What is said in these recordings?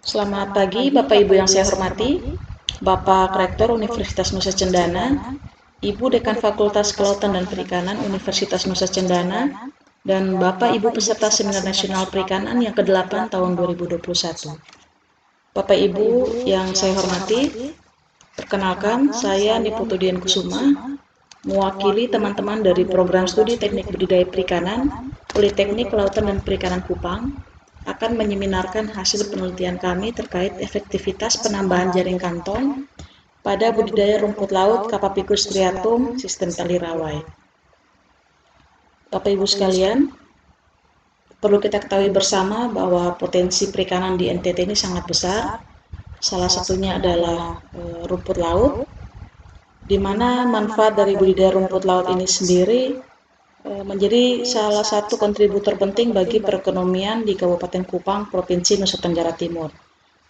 Selamat pagi Bapak Ibu yang saya hormati, Bapak Rektor Universitas Nusa Cendana, Ibu Dekan Fakultas Kelautan dan Perikanan Universitas Nusa Cendana, dan Bapak Ibu peserta Seminar Nasional Perikanan yang ke-8 tahun 2021. Bapak Ibu yang saya hormati, perkenalkan saya Niputu Dian Kusuma, mewakili teman-teman dari Program Studi Teknik Budidaya Perikanan, Politeknik Kelautan dan Perikanan Kupang, akan menyeminarkan hasil penelitian kami terkait efektivitas penambahan jaring kantong pada budidaya rumput laut Capapicus striatum sistem tali rawai. Bapak Ibu sekalian, perlu kita ketahui bersama bahwa potensi perikanan di NTT ini sangat besar. Salah satunya adalah rumput laut, di mana manfaat dari budidaya rumput laut ini sendiri menjadi salah satu kontributor penting bagi perekonomian di Kabupaten Kupang, Provinsi Nusa Tenggara Timur,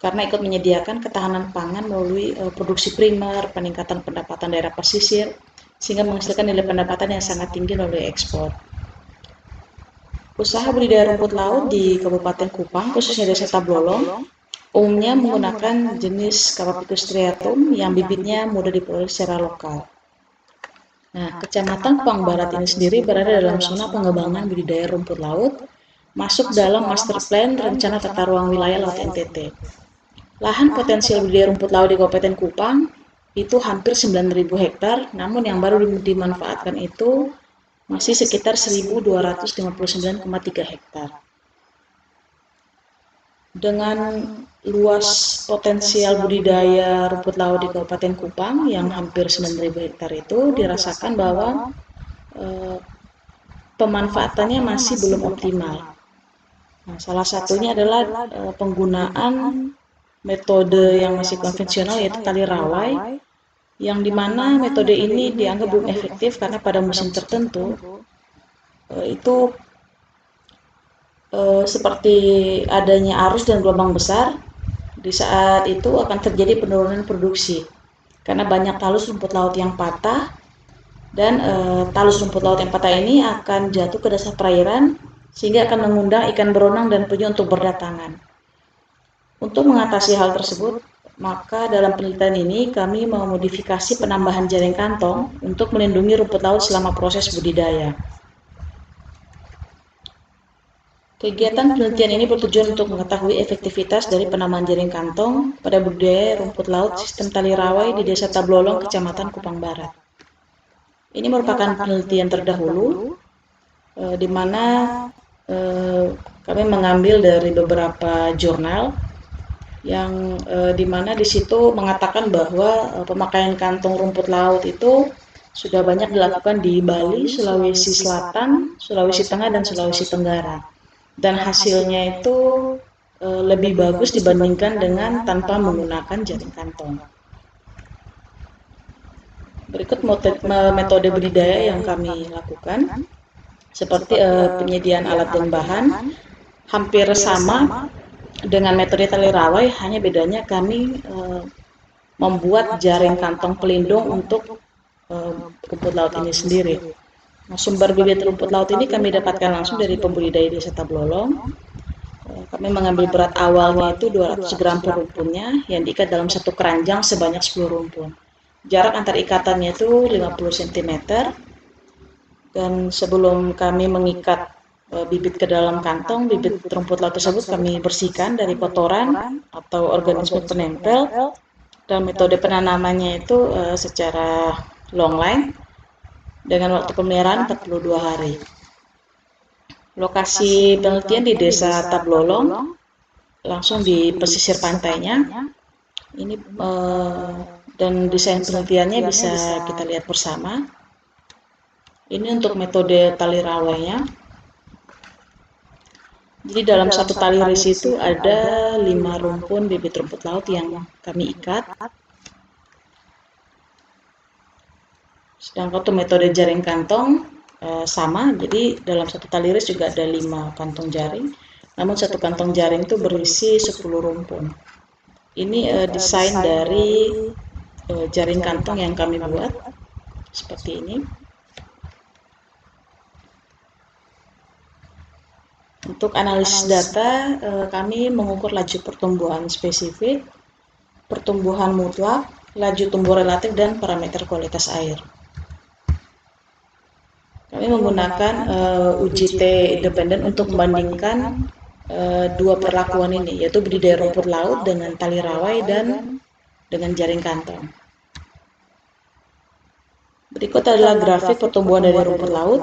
karena ikut menyediakan ketahanan pangan melalui produksi primer, peningkatan pendapatan daerah pesisir, sehingga menghasilkan nilai pendapatan yang sangat tinggi melalui ekspor. Usaha budidaya rumput laut di Kabupaten Kupang, khususnya Desa Tablolong, umumnya menggunakan jenis Capapicus striatum yang bibitnya mudah diperoleh secara lokal. Nah, Kecamatan Kupang Barat ini sendiri berada dalam zona pengembangan budidaya rumput laut, masuk dalam Master Plan Rencana Tata Ruang Wilayah Laut NTT. Lahan potensial budidaya rumput laut di Kabupaten Kupang itu hampir 9.000 hektar, namun yang baru dimanfaatkan itu masih sekitar 1.259,3 hektar. Dengan luas potensial budidaya rumput laut di Kabupaten Kupang yang hampir 9.000 hektar itu dirasakan bahwa pemanfaatannya masih belum optimal. Nah, salah satunya adalah penggunaan metode yang masih konvensional, yaitu tali rawai, yang dimana metode ini dianggap belum efektif karena pada musim tertentu itu seperti adanya arus dan gelombang besar. Di saat itu akan terjadi penurunan produksi karena banyak talus rumput laut yang patah, dan talus rumput laut yang patah ini akan jatuh ke dasar perairan sehingga akan mengundang ikan beronang dan penyu untuk berdatangan. Untuk mengatasi hal tersebut, maka dalam penelitian ini kami memodifikasi penambahan jaring kantong untuk melindungi rumput laut selama proses budidaya. Kegiatan penelitian ini bertujuan untuk mengetahui efektivitas dari penambahan jaring kantong pada budidaya rumput laut sistem tali rawai di Desa Tablolong, Kecamatan Kupang Barat. Ini merupakan penelitian terdahulu di mana kami mengambil dari beberapa jurnal yang di mana di situ mengatakan bahwa pemakaian kantong rumput laut itu sudah banyak dilakukan di Bali, Sulawesi Selatan, Sulawesi Tengah, dan Sulawesi Tenggara. Dan hasilnya itu lebih bagus dibandingkan dengan tanpa menggunakan jaring kantong. Berikut metode budidaya yang kami lakukan, seperti penyediaan alat dan bahan hampir sama dengan metode tali rawai, hanya bedanya kami membuat jaring kantong pelindung untuk rumput laut ini sendiri. Nah, sumber bibit rumput laut ini kami dapatkan langsung dari pembudidaya Desa Tablolong. Kami mengambil berat awalnya itu 200 gram per rumpunnya yang diikat dalam satu keranjang sebanyak 10 rumpun. Jarak antar ikatannya itu 50 cm. Dan sebelum kami mengikat bibit ke dalam kantong, bibit rumput laut tersebut kami bersihkan dari kotoran atau organisme penempel, dan metode penanamannya itu secara long line dengan waktu pemeliharaan 42 hari. Lokasi penelitian di Desa Tablolong, langsung di pesisir pantainya. Ini dan desain penelitiannya bisa kita lihat bersama. Ini untuk metode tali rawainya. Jadi dalam satu tali ris itu ada 5 rumpun bibit rumput laut yang kami ikat. Sedangkan untuk metode jaring kantong sama, jadi dalam satu tali ris juga ada 5 kantong jaring, namun satu kantong jaring itu berisi 10 rumpun. Ini desain dari jaring kantong yang kami buat seperti ini. Untuk analisis data, kami mengukur laju pertumbuhan spesifik, pertumbuhan mutlak, laju tumbuh relatif, dan parameter kualitas air. Kami menggunakan uji T independen untuk membandingkan dua perlakuan ini, yaitu budidaya rumput laut dengan tali rawai dan dengan jaring kantong. Berikut adalah grafik pertumbuhan dari rumput laut.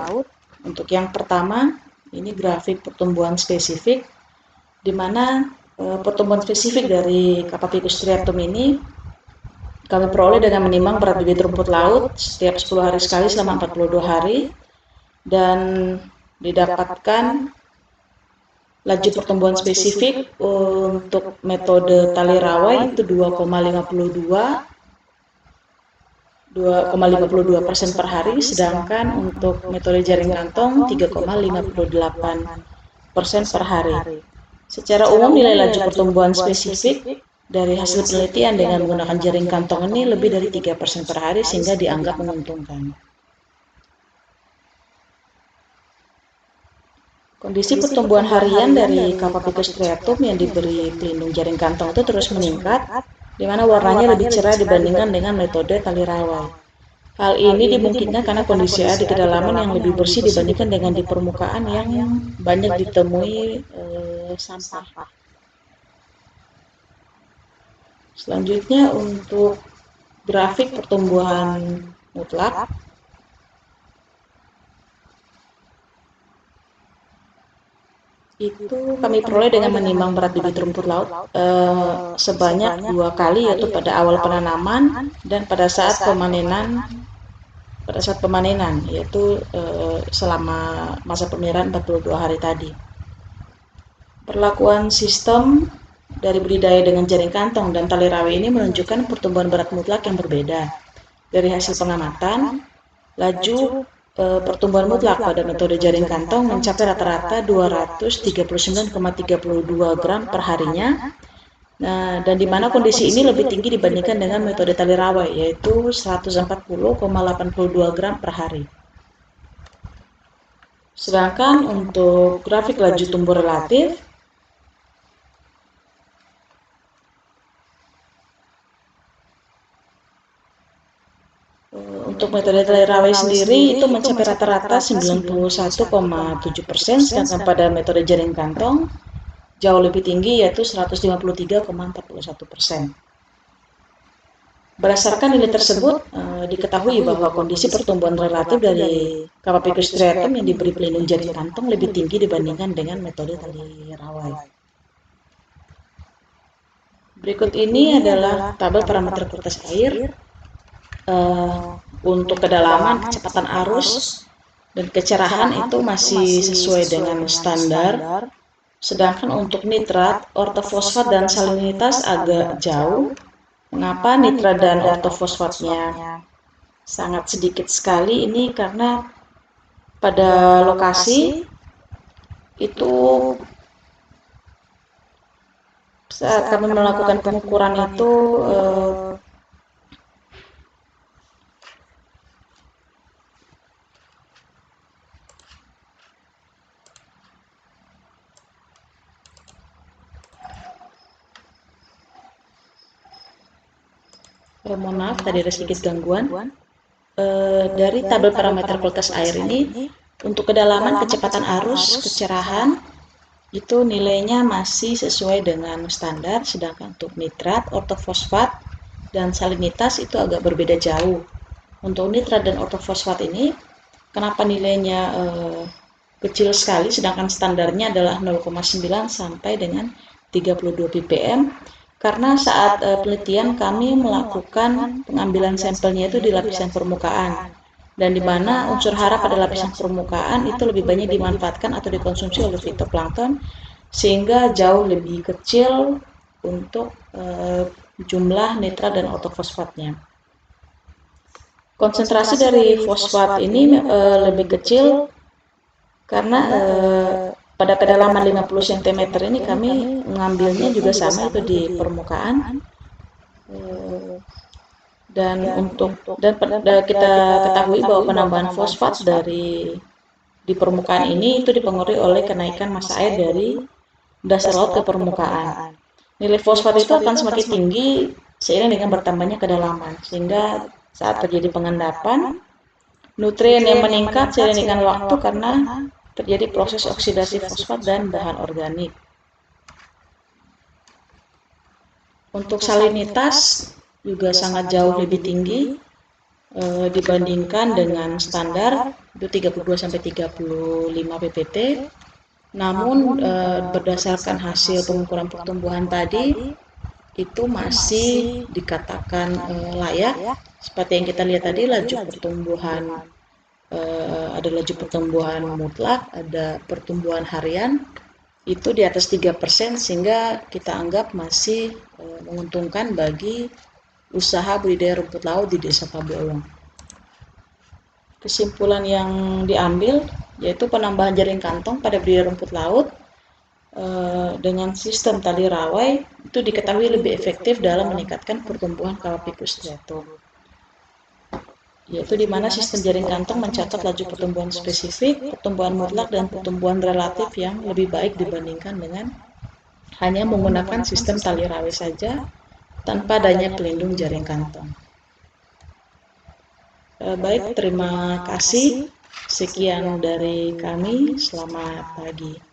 Untuk yang pertama, ini grafik pertumbuhan spesifik, di mana pertumbuhan spesifik dari Capapicus striatum ini kami peroleh dengan menimbang berat bibit rumput laut setiap 10 hari sekali selama 42 hari, dan didapatkan laju pertumbuhan spesifik untuk metode tali rawai itu 2,52% per hari, sedangkan untuk metode jaring kantong 3,58% per hari. Secara umum, nilai laju pertumbuhan spesifik dari hasil penelitian dengan menggunakan jaring kantong ini lebih dari 3% per hari, sehingga dianggap menguntungkan. Kondisi pertumbuhan harian dari Capapicus striatum yang diberi pelindung jaring kantong itu terus meningkat, di mana warnanya lebih cerah dibandingkan dengan metode tali rawai. Hal ini dimungkinkan karena kondisi air di kedalaman yang lebih bersih dibandingkan dengan di permukaan yang banyak ditemui sampah. Selanjutnya untuk grafik pertumbuhan mutlak. Itu kami peroleh dengan menimbang berat bibit rumput laut sebanyak 2 kali, yaitu pada awal penanaman dan pada saat pemanenan, yaitu selama masa pemeliharaan 42 hari tadi. Perlakuan sistem dari budidaya dengan jaring kantong dan tali rawai ini menunjukkan pertumbuhan berat mutlak yang berbeda. Dari hasil pengamatan, laju pertumbuhan mutlak pada metode jaring kantong mencapai rata-rata 239,32 gram per harinya. Nah, dan di mana kondisi ini lebih tinggi dibandingkan dengan metode tali rawai, yaitu 140,82 gram per hari. Sedangkan untuk grafik laju tumbuh relatif, untuk metode tali rawai sendiri itu mencapai rata-rata 91,7%, sedangkan pada metode jaring kantong jauh lebih tinggi, yaitu 153,41%. Berdasarkan nilai tersebut, diketahui bahwa kondisi pertumbuhan relatif dari Capapicus striatum yang diberi pelindung jaring kantong lebih tinggi dibandingkan dengan metode tali rawai. Berikut ini adalah tabel parameter kualitas air. Untuk kedalaman, kecepatan arus, dan kecerahan itu masih sesuai dengan standar. Sedangkan untuk nitrat, ortofosfat, dan salinitas agak jauh. Mengapa nitrat dan ortofosfatnya sangat sedikit sekali? Ini karena pada lokasi itu saat kami melakukan pengukuran itu mohon maaf, tadi ada sedikit gangguan. Dari tabel parameter kualitas air ini, untuk kedalaman, kecepatan arus, kecerahan, itu nilainya masih sesuai dengan standar, sedangkan untuk nitrat, ortofosfat, dan salinitas itu agak berbeda jauh. Untuk nitrat dan ortofosfat ini, kenapa nilainya kecil sekali, sedangkan standarnya adalah 0,9 sampai dengan 32 ppm, karena saat penelitian kami melakukan pengambilan sampelnya itu di lapisan permukaan, dan di mana unsur hara pada lapisan permukaan itu lebih banyak dimanfaatkan atau dikonsumsi oleh fitoplankton, sehingga jauh lebih kecil untuk jumlah nitrat dan ortofosfatnya. Konsentrasi dari fosfat ini lebih kecil karena pada kedalaman 50 cm ini kami mengambilnya juga sama, itu di permukaan. Dan kita ketahui bahwa penambahan fosfat dari di permukaan ini itu dipengaruhi oleh kenaikan massa air dari dasar laut ke permukaan. Nilai fosfat itu akan semakin tinggi seiring dengan bertambahnya kedalaman, sehingga saat terjadi pengendapan, nutrien yang meningkat seiring dengan waktu karena terjadi proses oksidasi fosfat dan bahan organik. Untuk salinitas juga sangat jauh lebih tinggi dibandingkan dengan standar itu 32-35 ppt. Namun berdasarkan hasil pengukuran pertumbuhan tadi itu masih dikatakan layak. Seperti yang kita lihat tadi, laju pertumbuhan ada laju pertumbuhan mutlak, ada pertumbuhan harian itu di atas 3%, sehingga kita anggap masih menguntungkan bagi usaha budidaya rumput laut di Desa Tabolong. Kesimpulan yang diambil yaitu penambahan jaring kantong pada budidaya rumput laut dengan sistem tali rawai itu diketahui lebih efektif dalam meningkatkan pertumbuhan Cauopicus striatum, yaitu di mana sistem jaring kantong mencatat laju pertumbuhan spesifik, pertumbuhan mutlak, dan pertumbuhan relatif yang lebih baik dibandingkan dengan hanya menggunakan sistem tali rawai saja tanpa adanya pelindung jaring kantong. Baik, terima kasih. Sekian dari kami. Selamat pagi.